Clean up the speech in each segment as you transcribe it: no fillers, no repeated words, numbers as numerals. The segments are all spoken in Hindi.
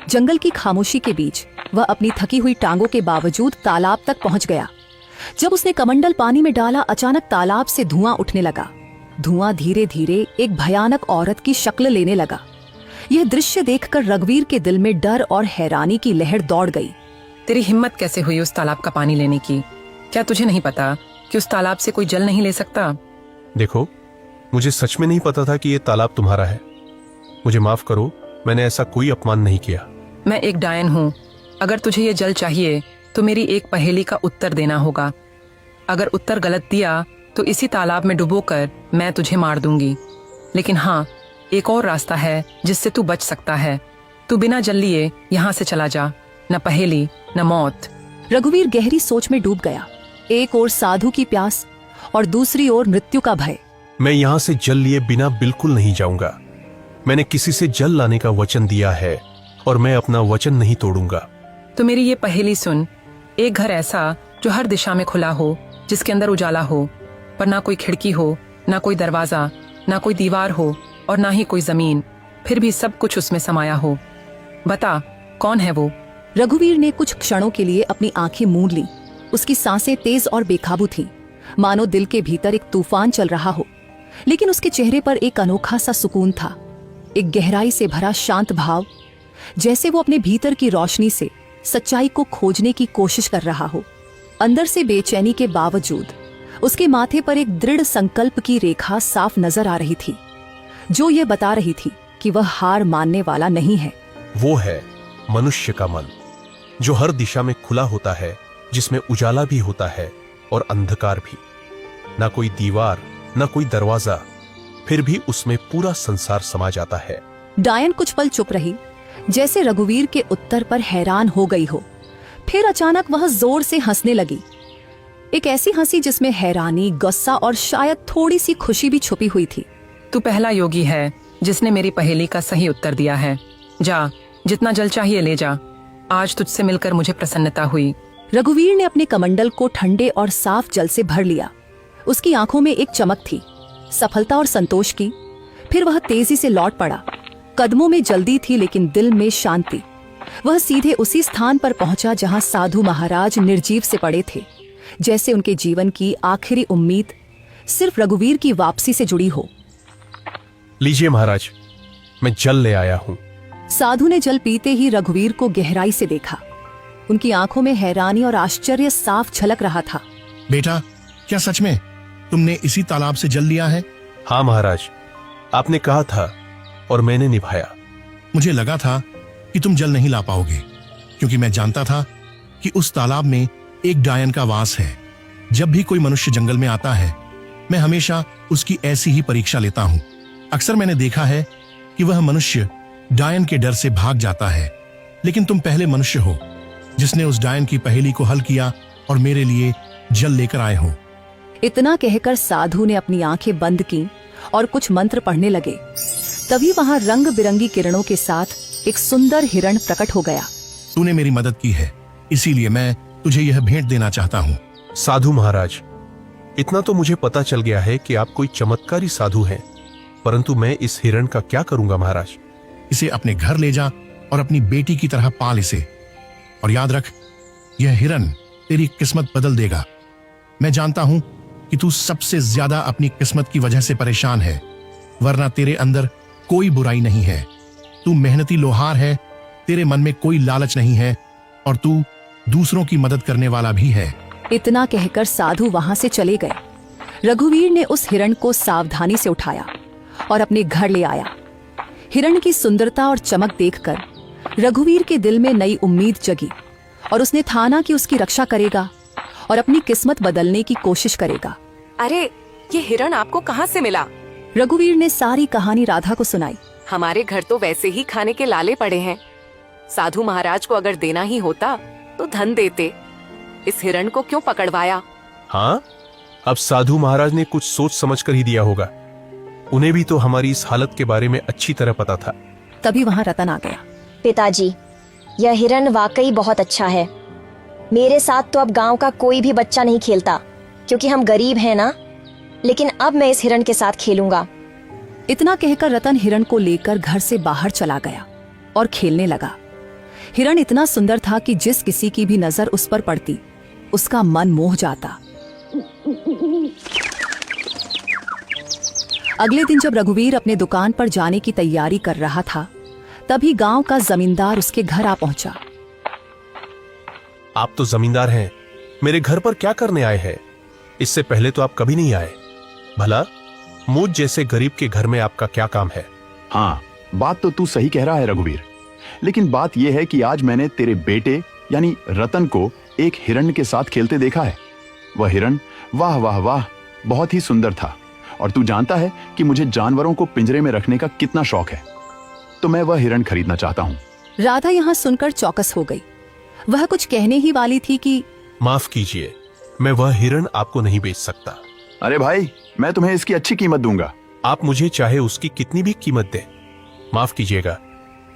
जंगल की खामोशी के बीच वह अपनी थकी हुई टांगों के बावजूद तालाब तक पहुंच गया। जब उसने कमंडल पानी में डाला, अचानक तालाब से धुआं उठने लगा। धुआं धीरे धीरे एक भयानक औरत की शक्ल लेने लगा। यह दृश्य देखकर रघुवीर के दिल में डर और हैरानी की लहर दौड़ गई। तेरी हिम्मत कैसे हुई उस तालाब का पानी लेने की? क्या तुझे नहीं पता कि उस तालाब से कोई जल नहीं ले सकता? देखो, मुझे सच में नहीं पता था कि ये तालाब तुम्हारा है। मुझे माफ करो, मैंने ऐसा कोई अपमान नहीं किया। मैं एक डायन हूँ। अगर तुझे ये जल चाहिए तो मेरी एक पहेली का उत्तर देना होगा। अगर उत्तर गलत दिया तो इसी तालाब में डुबोकर मैं तुझे मार दूंगी। लेकिन हाँ, एक और रास्ता है जिससे तू बच सकता है। तू बिना जल लिए यहाँ से चला जा। न पहेली न मौत। रघुवीर गहरी सोच में डूब गया। एक ओर साधु की प्यास और दूसरी ओर मृत्यु का भय। मैं यहाँ से जल लिए बिना बिल्कुल नहीं जाऊंगा। मैंने किसी से जल लाने का वचन दिया है और मैं अपना वचन नहीं तोड़ूंगा। तो मेरी ये पहेली सुन। एक घर ऐसा जो हर दिशा में खुला हो, जिसके अंदर उजाला हो, पर ना कोई खिड़की हो, ना कोई दरवाजा, ना कोई दीवार हो और ना ही कोई जमीन, फिर भी सब कुछ उसमें समाया हो। बता, कौन है वो? रघुवीर ने कुछ क्षणों के लिए अपनी आंखें मूंद ली। उसकी सांसें तेज और बेकाबू थीं, मानो दिल के भीतर एक तूफान चल रहा हो। लेकिन उसके चेहरे पर एक अनोखा सा सुकून था, एक गहराई से भरा शांत भाव, जैसे वो अपने भीतर की रोशनी से सच्चाई को खोजने की कोशिश कर रहा हो। अंदर से बेचैनी के बावजूद उसके माथे पर एक दृढ़ संकल्प की रेखा साफ नजर आ रही थी, जो ये बता रही थी कि वह हार मानने वाला नहीं है। वो है मनुष्य का मन, जो हर दिशा में खुला होता है, जिसमें उजाला भी होता है और अंधकार भी। ना कोई दीवार, ना कोई दरवाजा, फिर भी उसमें पूरा संसार समा जाता है। डायन कुछ पल चुप रही, जैसे रघुवीर के उत्तर पर हैरान हो गई हो। फिर अचानक वह जोर से हंसने लगी, एक ऐसी हंसी जिसमें हैरानी, गुस्सा और शायद थोड़ी सी खुशी भी छुपी हुई थी। तू पहला योगी है जिसने मेरी पहेली का सही उत्तर दिया है। जा, जितना जल चाहिए ले जा। आज तुझसे मिलकर मुझे प्रसन्नता हुई। रघुवीर ने अपने कमंडल को ठंडे और साफ जल से भर लिया। उसकी आंखों में एक चमक थी, सफलता और संतोष की। फिर वह तेजी से लौट पड़ा। कदमों में जल्दी थी लेकिन दिल में शांति। वह सीधे उसी स्थान पर पहुंचा जहां साधु महाराज निर्जीव से पड़े थे, जैसे उनके जीवन की आखिरी उम्मीद सिर्फ रघुवीर की वापसी से जुड़ी हो। लीजिए महाराज, मैं जल ले आया हूँ। साधु ने जल पीते ही रघुवीर को गहराई से देखा। उनकी आंखों में हैरानी और आश्चर्य साफ झलक रहा था। बेटा, क्या सच में तुमने इसी तालाब से जल लिया है? हाँ महाराज, आपने कहा था और मैंने निभाया। मुझे लगा था कि तुम जल नहीं ला पाओगे, क्योंकि मैं जानता था कि उस तालाब में एक डायन का वास है। जब भी कोई मनुष्य जंगल में आता है, मैं हमेशा उसकी ऐसी ही परीक्षा लेता हूँ। अक्सर मैंने देखा है कि वह मनुष्य डायन के डर से भाग जाता है, लेकिन तुम पहले मनुष्य हो जिसने उस डायन की पहेली को हल किया और मेरे लिए जल लेकर आए हो। इतना कहकर साधु ने अपनी आंखें बंद की और कुछ मंत्र पढ़ने लगे। तभी वहां रंग बिरंगी किरणों के साथ एक सुंदर हिरण प्रकट हो गया। तूने मेरी मदद की है, इसीलिए मैं तुझे यह भेंट देना चाहता हूँ। साधु महाराज, इतना तो मुझे पता चल गया है कि आप कोई चमत्कारी साधु हैं, परंतु मैं इस हिरण का क्या करूंगा महाराज? इसे अपने घर ले जा और अपनी बेटी की तरह पाल इसे। और याद रख, यह हिरण तेरी किस्मत बदल देगा। मैं जानता हूं कि तू सबसे ज्यादा अपनी किस्मत की वजह से परेशान है, वरना तेरे अंदर कोई बुराई नहीं है। तू मेहनती लोहार है, तेरे मन में कोई लालच नहीं है और तू दूसरों की मदद करने वाला भी है। इतना कहकर साधु वहां से चले गए। रघुवीर ने उस हिरण को सावधानी से उठाया और अपने घर ले आया। हिरण की सुंदरता और चमक देखकर रघुवीर के दिल में नई उम्मीद जगी और उसने ठाना कि उसकी रक्षा करेगा और अपनी किस्मत बदलने की कोशिश करेगा। अरे, ये हिरण आपको कहाँ से मिला? रघुवीर ने सारी कहानी राधा को सुनाई। हमारे घर तो वैसे ही खाने के लाले पड़े हैं। साधु महाराज को अगर देना ही होता तो धन देते। इस हिरण को क्यों पकड़वाया? हाँ, अब साधु महाराज ने कुछ सोच समझ कर ही दिया होगा। उन्हें भी तो हमारी इस हालत के बारे में अच्छी तरह पता था। तभी वहां रतन आ गया। पिताजी, यह हिरण वाकई बहुत अच्छा है। मेरे साथ तो अब गांव का कोई भी बच्चा नहीं खेलता, क्योंकि हम गरीब हैं ना। लेकिन अब मैं इस हिरण के साथ खेलूंगा। इतना कहकर रतन हिरण को लेकर घर से बाहर चला गया और खेलने लगा। हिरण इतना सुंदर था कि जिस किसी की भी नजर उस पर पड़ती उसका मन मोह जाता। अगले दिन जब रघुवीर अपने दुकान पर जाने की तैयारी कर रहा था, तभी गांव का जमींदार उसके घर आ पहुंचा। आप तो जमींदार हैं, मेरे घर पर क्या करने आए हैं? इससे पहले तो आप कभी नहीं आए। भला मुझ जैसे गरीब के घर में आपका क्या काम है? हाँ, बात तो तू सही कह रहा है रघुवीर, लेकिन बात यह है कि आज मैंने तेरे बेटे यानी रतन को एक हिरण के साथ खेलते देखा है। वह हिरण वाह वाह वाह बहुत ही सुंदर था, और तू जानता है कि मुझे जानवरों को पिंजरे में रखने का कितना शौक है, तो मैं वह हिरण खरीदना चाहता हूँ। राधा यहाँ सुनकर चौकस हो गई। वह कुछ कहने ही वाली थी कि माफ कीजिए, मैं वह हिरण आपको नहीं बेच सकता। अरे भाई, मैं तुम्हें इसकी अच्छी कीमत दूंगा। आप मुझे चाहे उसकी कितनी भी कीमत दें, माफ कीजिएगा,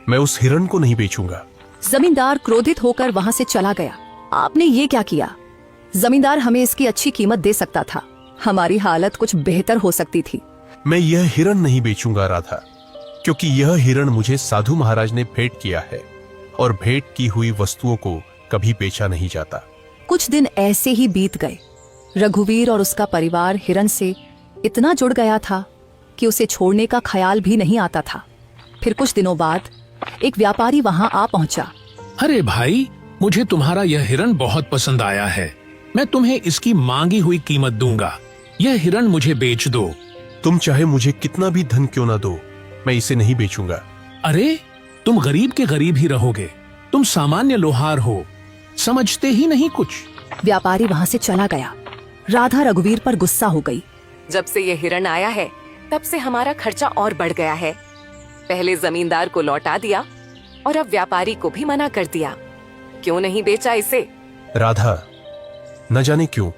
मैं उस हिरण को नहीं बेचूंगा। जमींदार क्रोधित होकर वहां से चला गया। आपने ये क्या किया? जमींदार हमें इसकी अच्छी कीमत दे सकता था, हमारी हालत कुछ बेहतर हो सकती थी। मैं यह हिरण नहीं बेचूंगा राधा, क्योंकि यह हिरण मुझे साधु महाराज ने भेंट किया है, और भेंट की हुई वस्तुओं को कभी बेचा नहीं जाता। कुछ दिन ऐसे ही बीत गए। रघुवीर और उसका परिवार हिरण से इतना जुड़ गया था कि उसे छोड़ने का ख्याल भी नहीं आता था। फिर कुछ दिनों बाद एक व्यापारी वहां आ पहुंचा। अरे भाई, मुझे तुम्हारा यह हिरण बहुत पसंद आया है। मैं तुम्हें इसकी मांगी हुई कीमत दूंगा। यह हिरण मुझे बेच दो। तुम चाहे मुझे कितना भी धन क्यों ना दो, मैं इसे नहीं बेचूंगा। अरे, तुम गरीब के गरीब ही रहोगे। तुम सामान्य लोहार हो, समझते ही नहीं कुछ। व्यापारी वहां से चला गया। राधा रघुवीर पर गुस्सा हो गई। जब से ये हिरण आया है, तब से हमारा खर्चा और बढ़ गया है। पहले जमींदार को लौटा दिया और अब व्यापारी को भी मना कर दिया। क्यों नहीं बेचा इसे? राधा, न जाने क्यों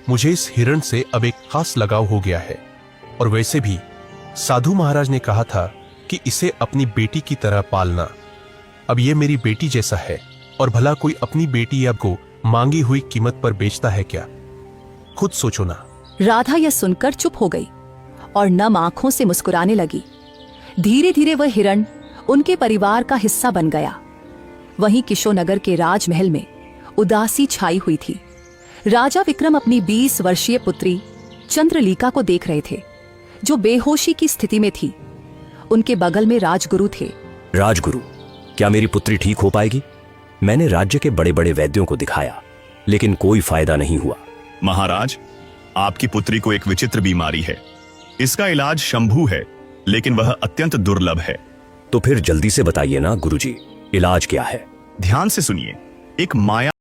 मुझे इस हिरण से अब एक खास लगाव हो गया है, और वैसे भी साधु महाराज ने कहा था कि इसे अपनी बेटी की तरह पालना। अब ये मेरी बेटी जैसा है, और भला कोई अपनी बेटी या को मांगी हुई कीमत पर बेचता है क्या? खुद सोचो ना। राधा यह सुनकर चुप हो गई और नम आंखों से मुस्कुराने लगी। धीरे धीरे वह हिरण उनके परिवार का हिस्सा बन गया। वहीं किशोनगर के राजमहल में उदासी छाई हुई थी। राजा विक्रम अपनी 20 वर्षीय पुत्री चंद्रलीका को देख रहे थे, जो बेहोशी की स्थिति में थी। उनके बगल में राजगुरु थे। राजगुरु, क्या मेरी पुत्री ठीक हो पाएगी? मैंने राज्य के बड़े बड़े वैद्यों को दिखाया, लेकिन कोई फायदा नहीं हुआ। महाराज, आपकी पुत्री को एक विचित्र बीमारी है। इसका इलाज शंभू है, लेकिन वह अत्यंत दुर्लभ है। तो फिर जल्दी से बताइए ना गुरुजी, इलाज क्या है? ध्यान से सुनिए। एक माया